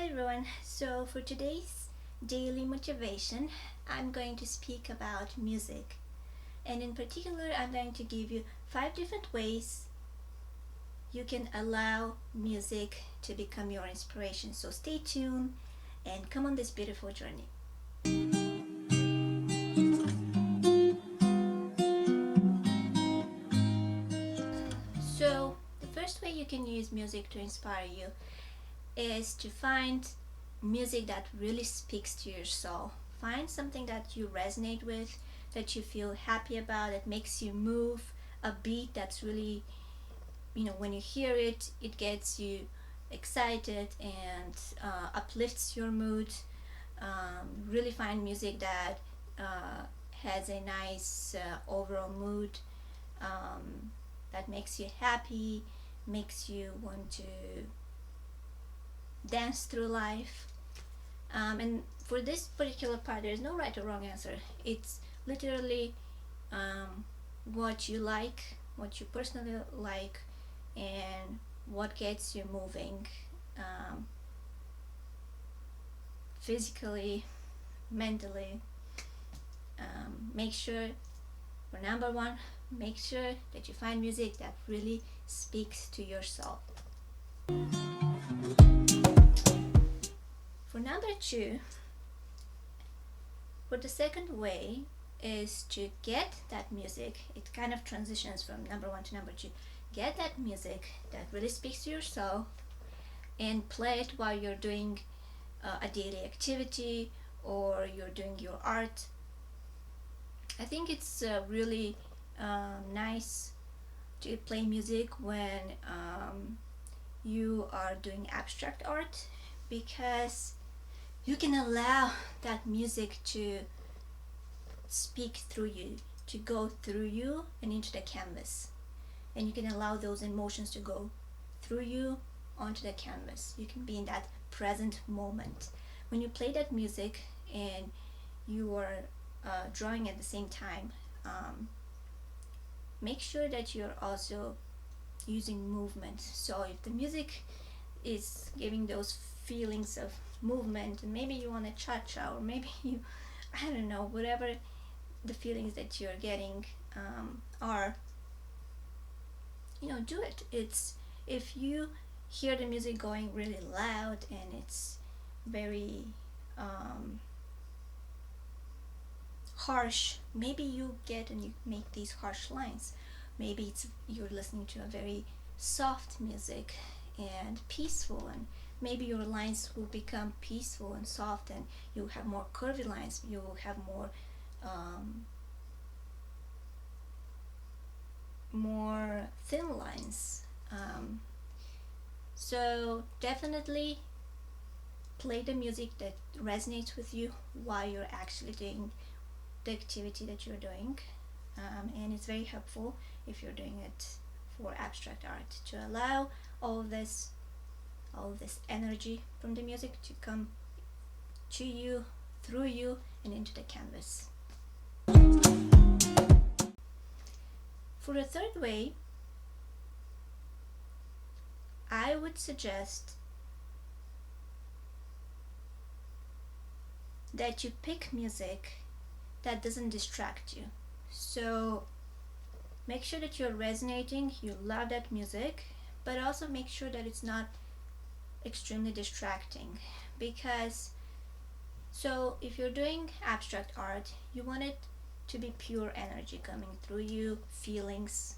everyone, so for today's daily motivation, I'm going to speak about music. And in particular, I'm going to give you 5 different ways you can allow music to become your inspiration. So stay tuned and come on this beautiful journey. So, the first way you can use music to inspire you is to find music that really speaks to your soul. Find something that you resonate with, that you feel happy about, that makes you move, a beat that's really, when you hear it, it gets you excited and uplifts your mood. Really find music that has a nice overall mood, that makes you happy, makes you want to dance through life. And for this particular part, there's no right or wrong answer. It's literally what you like, what you personally like, and what gets you moving physically, mentally. Make sure, for number one, make sure that you find music that really speaks to your soul. For number two, for the second way is to get that music. It kind of transitions from number one to number two. Get that music that really speaks to your soul and play it while you're doing a daily activity or you're doing your art. I think it's really nice to play music when you are doing abstract art, because you can allow that music to speak through you, to go through you and into the canvas. And you can allow those emotions to go through you onto the canvas. You can be in that present moment. When you play that music and you are drawing at the same time, make sure that you're also using movement. So if the music is giving those feelings of movement, and maybe you want a cha-cha, or maybe you, I don't know, whatever the feelings that you're getting are, do it. It's, if you hear the music going really loud and it's very harsh, maybe you get and you make these harsh lines. Maybe it's you're listening to a very soft music and peaceful, and maybe your lines will become peaceful and soft, and you have more curvy lines, you will have more thin lines. So definitely play the music that resonates with you while you're actually doing the activity that you're doing, and it's very helpful if you're doing it for abstract art, to allow all this energy from the music to come to you, through you, and into the canvas. For the third way, I would suggest that you pick music that doesn't distract you. So make sure that you're resonating, you love that music, but also make sure that it's not extremely distracting. Because, so if you're doing abstract art, you want it to be pure energy coming through you, feelings,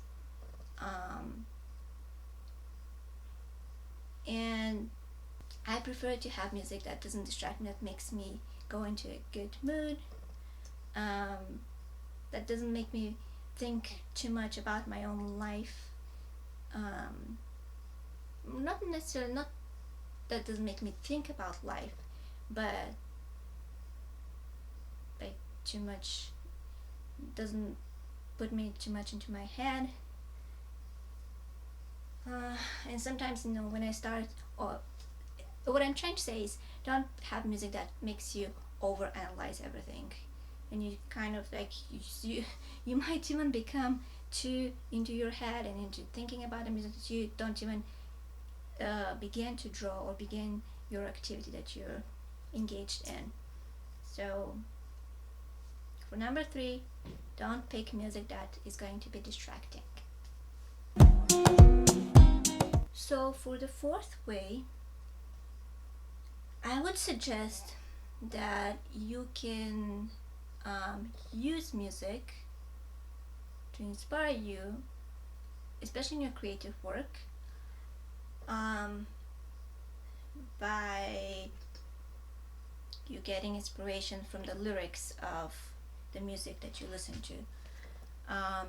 and I prefer to have music that doesn't distract me, that makes me go into a good mood, that doesn't make me think too much about my own life, not necessarily, not that doesn't make me think about life, but like too much, doesn't put me too much into my head. And sometimes, when I start, or what I'm trying to say is, don't have music that makes you overanalyze everything, and you kind of like, you might even become too into your head and into thinking about the music that you don't even begin to draw or begin your activity that you're engaged in. So for number 3, don't pick music that is going to be distracting. So for the 4th way, I would suggest that you can use music to inspire you, especially in your creative work, by you getting inspiration from the lyrics of the music that you listen to.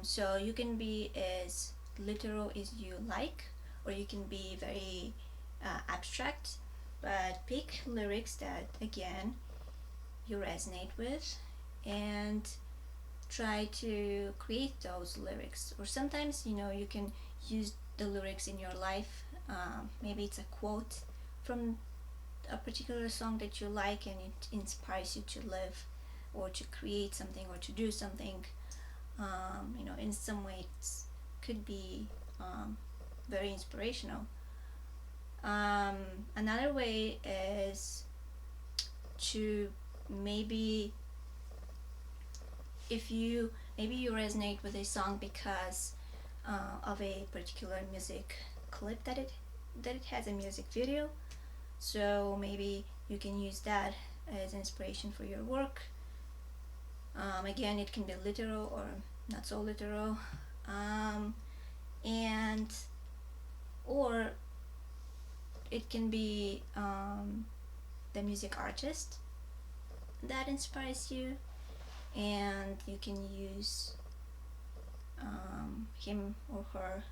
So you can be as literal as you like, or you can be very abstract, but pick lyrics that again you resonate with and try to create those lyrics. Or sometimes you can use the lyrics in your life. Maybe it's a quote from a particular song that you like and it inspires you to live or to create something or to do something. In some way it could be very inspirational. Another way is to maybe, if you resonate with a song because of a particular music clip that it has a music video, so maybe you can use that as inspiration for your work. Again, it can be literal or not so literal, and or it can be the music artist that inspires you, and you can use him or her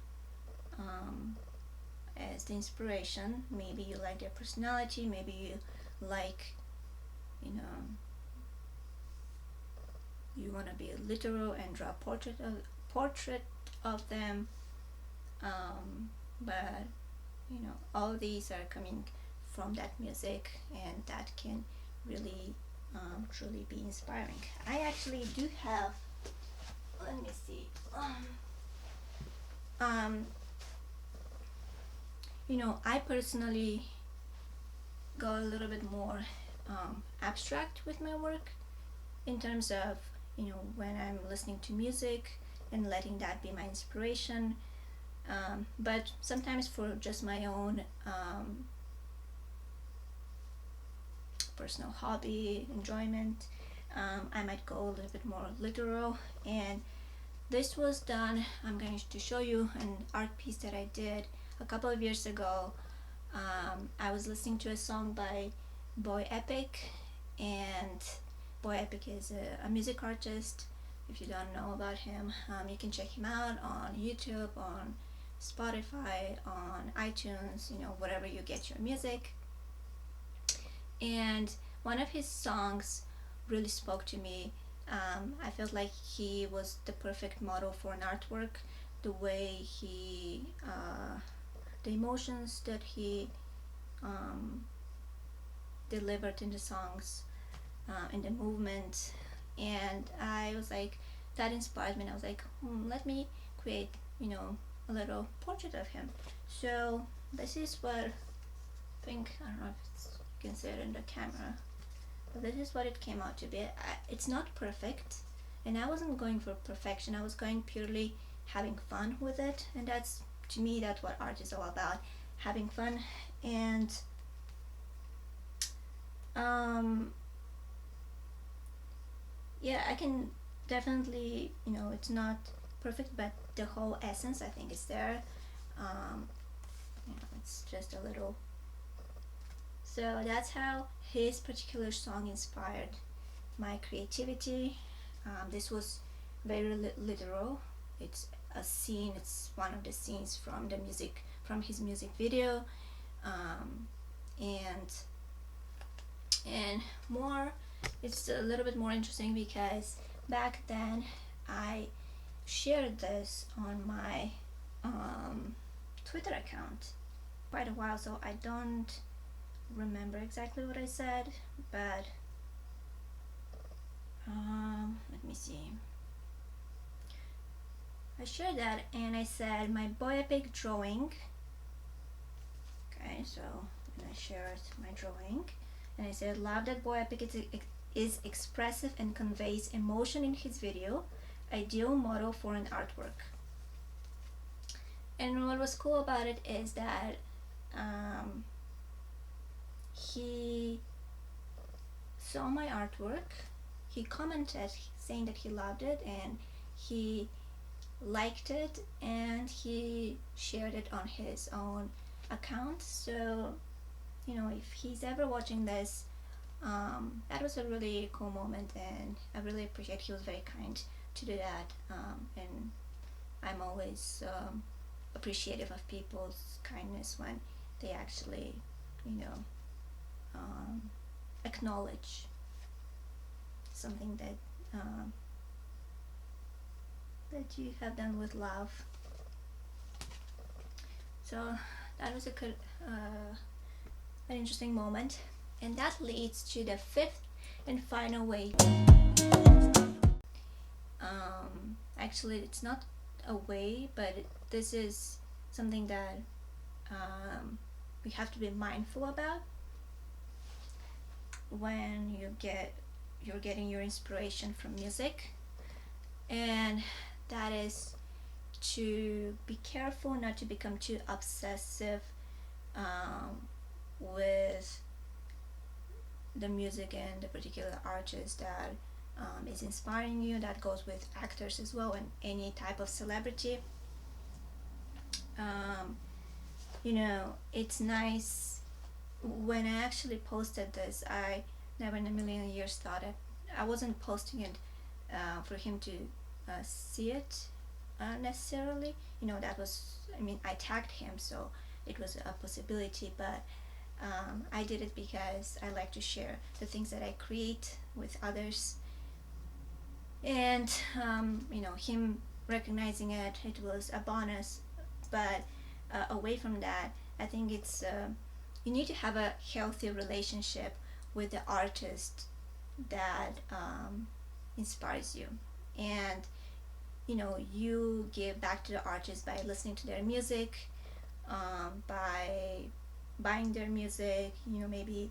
as the inspiration. Maybe you like their personality, maybe you like, you want to be literal and draw a portrait of them, but all these are coming from that music, and that can really truly be inspiring. I actually do have, let me see, I personally go a little bit more abstract with my work in terms of when I'm listening to music and letting that be my inspiration, but sometimes for just my own personal hobby enjoyment, I might go a little bit more literal. And this was done, I'm going to show you an art piece that I did a couple of years ago. I was listening to a song by Boy Epic, and Boy Epic is a music artist. If you don't know about him, you can check him out on YouTube, on Spotify, on iTunes, wherever you get your music. And one of his songs really spoke to me. I felt like he was the perfect model for an artwork. The way he, the emotions that he delivered in the songs, in the movement, and I was like, that inspired me, and I was like, let me create, a little portrait of him. So this is what I think, I don't know if you can see it in the camera, but this is what it came out to be. It's not perfect, and I wasn't going for perfection. I was going purely having fun with it, and that's, to me, that's what art is all about, having fun. And yeah, I can definitely, it's not perfect, but the whole essence, I think, is there. It's just a little. So that's how his particular song inspired my creativity. This was very literal. It's a scene. It's one of the scenes from his music video, and more. It's a little bit more interesting because back then I shared this on my Twitter account quite a while, so I don't remember exactly what I said, but let me see. I shared that and I said my Boy Epic drawing. Okay, so let and I shared my drawing, and I said, "Love that boy epic is expressive and conveys emotion in his video, ideal model for an artwork." And what was cool about it is that he saw my artwork, he commented saying that he loved it, and he liked it, and he shared it on his own account. So, you know, if he's ever watching this, that was a really cool moment, and I really appreciate he was very kind to do that. And I'm always appreciative of people's kindness when they actually, you know, acknowledge something that that you have done with love. So that was a good, an interesting moment, and that leads to the fifth and final way. Actually, it's not a way, but this is something that we have to be mindful about when you're getting your inspiration from music, and that is to be careful not to become too obsessive with the music and the particular artist that is inspiring you. That goes with actors as well, and any type of celebrity. You know, it's nice. When I actually posted this, I never in a million years thought it. I wasn't posting it for him to see it necessarily. You know, that was, I mean, I tagged him, so it was a possibility, but I did it because I like to share the things that I create with others. And you know, him recognizing it, it was a bonus. But away from that, I think it's you need to have a healthy relationship with the artist that inspires you, and you know, you give back to the artist by listening to their music, by buying their music, you know, maybe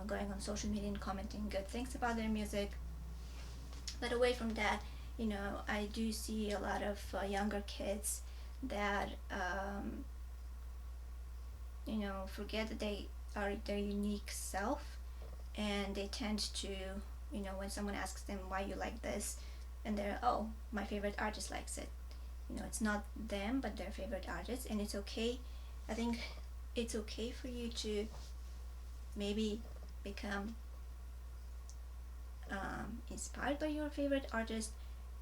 going on social media and commenting good things about their music. But away from that, you know, I do see a lot of younger kids that you know, forget that they are their unique self, and they tend to, you know, when someone asks them why you like this, and they're, oh, my favorite artist likes it. You know, it's not them, but their favorite artist, and it's okay. I think it's okay for you to maybe become inspired by your favorite artist,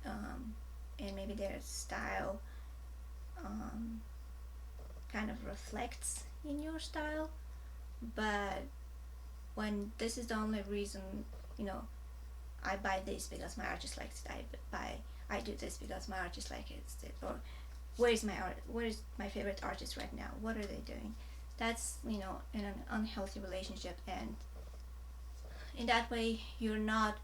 and maybe their style kind of reflects in your style. But when this is the only reason, you know, I buy this because my artist likes it, I do this because my artist likes it, or where's my favorite artist right now, what are they doing? That's, you know, in an unhealthy relationship, and in that way you're not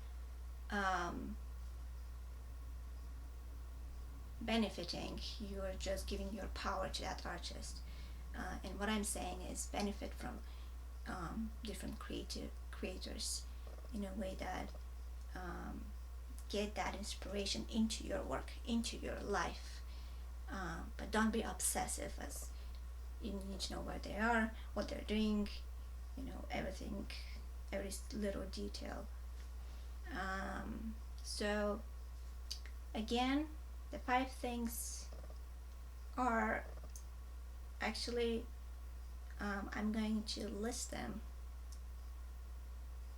benefiting, you're just giving your power to that artist. And what I'm saying is benefit from different creators in a way that get that inspiration into your work, into your life. But don't be obsessive, as you need to know where they are, what they're doing, you know, everything, every little detail. So again, the 5 things are actually, I'm going to list them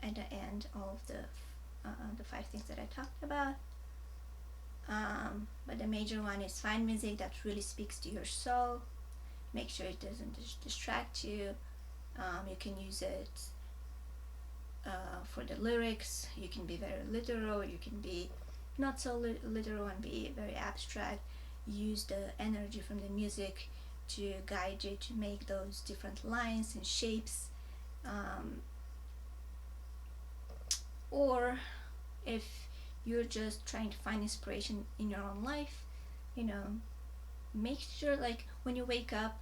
at the end of the 5 things that I talked about. But the major one is find music that really speaks to your soul. Make sure it doesn't distract you. You can use it for the lyrics. You can be very literal, you can be not so literal and be very abstract. Use the energy from the music to guide you to make those different lines and shapes. Or if you're just trying to find inspiration in your own life, you know, make sure, like, when you wake up,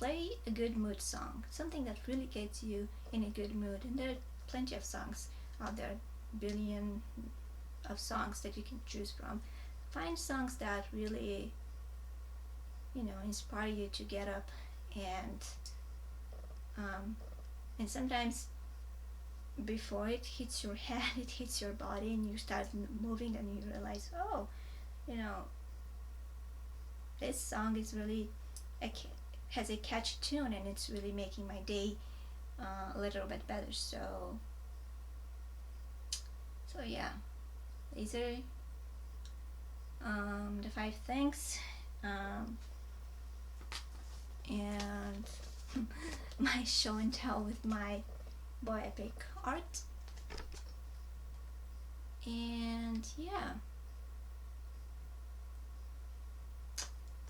play a good mood song, something that really gets you in a good mood. And there are plenty of songs out there, billion of songs that you can choose from. Find songs that really, inspire you to get up, and sometimes before it hits your head, it hits your body, and you start moving, and you realize, oh, this song is really has a catchy tune, and it's really making my day a little bit better. So yeah, these are the 5 things, and my show and tell with my boy epic art. And yeah,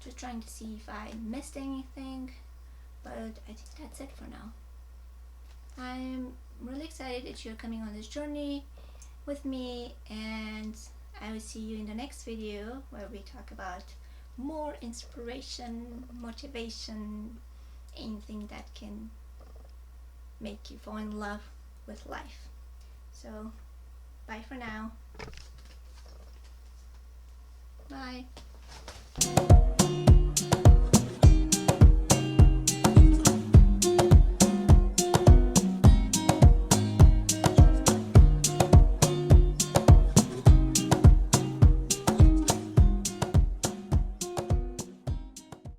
just trying to see if I missed anything, but I think that's it for now. I'm really excited that you're coming on this journey with me, and I will see you in the next video where we talk about more inspiration, motivation, anything that can make you fall in love with life. So bye for now. Bye.